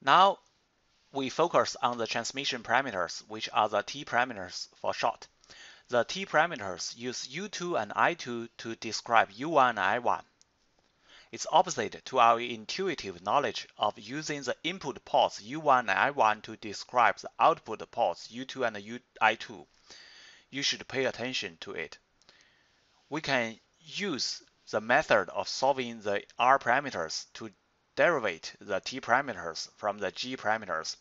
Now we focus on the transmission parameters, which are the T parameters for short. The T parameters use U2 and I2 to describe U1 and I1. It's opposite to our intuitive knowledge of using the input ports U1 and I1 to describe the output ports U2 and I2. You should pay attention to it. We can use the method of solving the R parameters to derive the T parameters from the G parameters.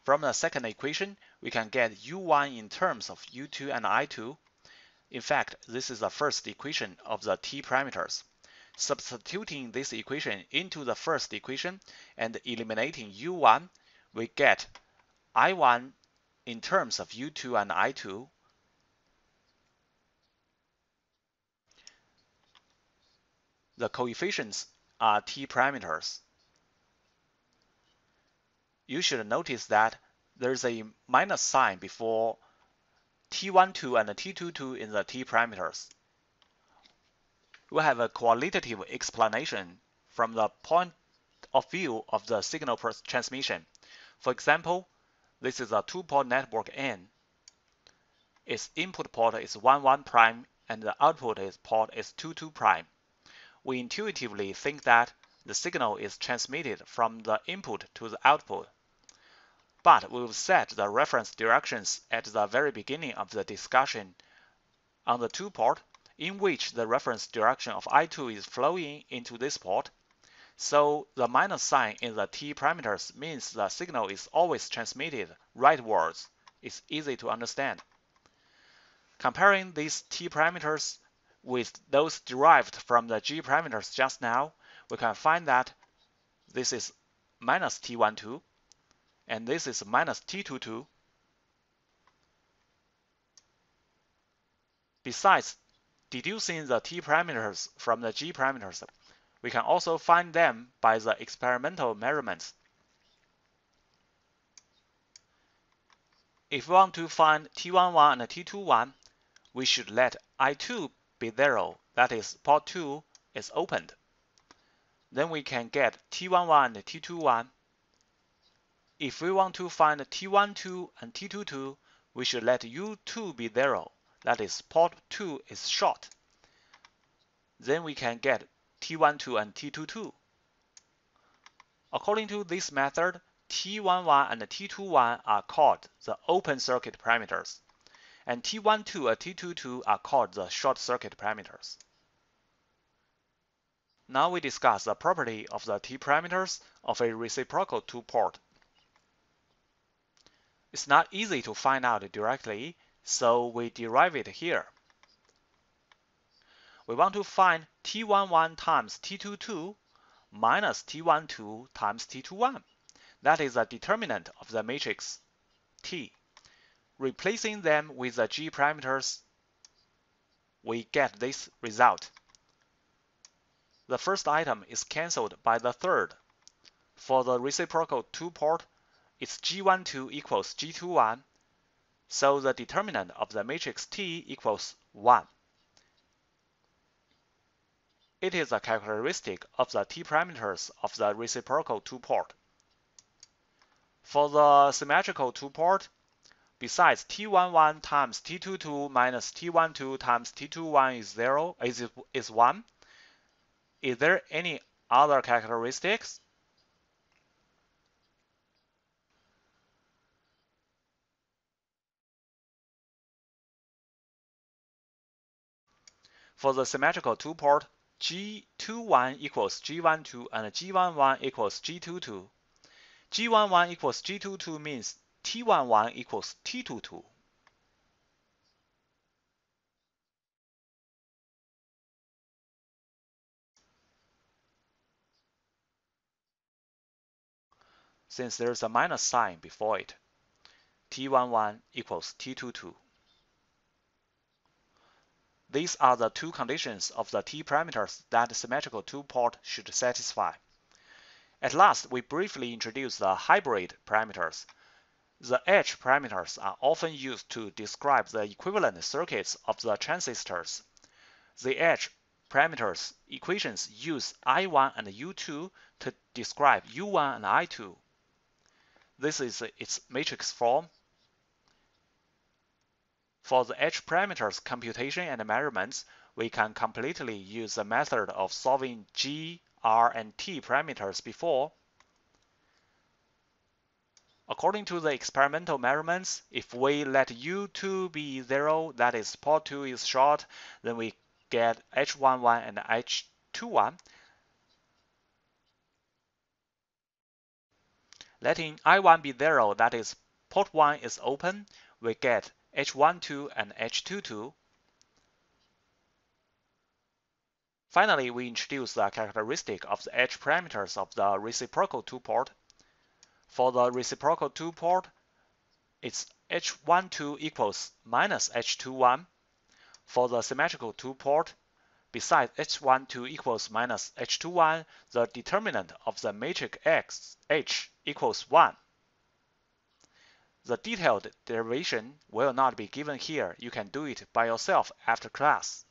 From the second equation, we can get U1 in terms of U2 and I2. In fact, this is the first equation of the T parameters. Substituting this equation into the first equation and eliminating U1, we get I1 in terms of U2 and I2. The coefficients are T parameters. You should notice that there's a minus sign before T12 and T22 in the T parameters. We have a qualitative explanation from the point of view of the signal transmission. For example, this is a two-port network N. Its input port is 1, 1 prime, and the output port is 2, 2 prime. We intuitively think that the signal is transmitted from the input to the output. But we've set the reference directions at the very beginning of the discussion on the two-port, in which the reference direction of I2 is flowing into this port. So the minus sign in the T parameters means the signal is always transmitted rightwards. It's easy to understand. Comparing these T parameters with those derived from the G parameters just now, we can find that this is minus T12 and this is minus T22. Besides deducing the T parameters from the G parameters, we can also find them by the experimental measurements. If we want to find T11 and T21, we should let I2 be 0, that is, port 2 is opened. Then we can get T11 and T21. If we want to find T12 and T22, we should let U2 be 0, that is, port 2 is short. Then we can get T12 and T22. According to this method, T11 and T21 are called the open circuit parameters, and T12 and T22 are called the short circuit parameters. Now we discuss the property of the T parameters of a reciprocal two-port. It's not easy to find out directly, so we derive it here. We want to find T11 times T22 minus T12 times T21. That is the determinant of the matrix T. Replacing them with the G parameters, we get this result. The first item is cancelled by the third. For the reciprocal two-port, it's G12 equals G21, so the determinant of the matrix T equals 1. It is a characteristic of the T parameters of the reciprocal two-port. For the symmetrical two-port, besides T11 times T22 minus T12 times T21 is 1, is there any other characteristics? For the symmetrical two-port, G21 equals G12 and G11 equals G22. G11 equals G22 means T11 equals T22. Since there's a minus sign before it, T11 equals T22. These are the two conditions of the T parameters that the symmetrical two-port should satisfy. At last, we briefly introduce the hybrid parameters. The H parameters are often used to describe the equivalent circuits of the transistors. The H parameters equations use I1 and U2 to describe U1 and I2. this is its matrix form. For the H parameters computation and measurements, we can completely use the method of solving G, R, and T parameters before. According to the experimental measurements, if we let U2 be 0, that is port 2 is short, then we get H11 and H21. Letting I1 be 0, that is port 1 is open, we get H12 and H22. Finally, we introduce the characteristic of the H parameters of the reciprocal 2-port. For the reciprocal 2-port, it's H12 equals minus H21. For the symmetrical 2-port, besides H12 equals minus H21, the determinant of the matrix H equals 1. The detailed derivation will not be given here. You can do it by yourself after class.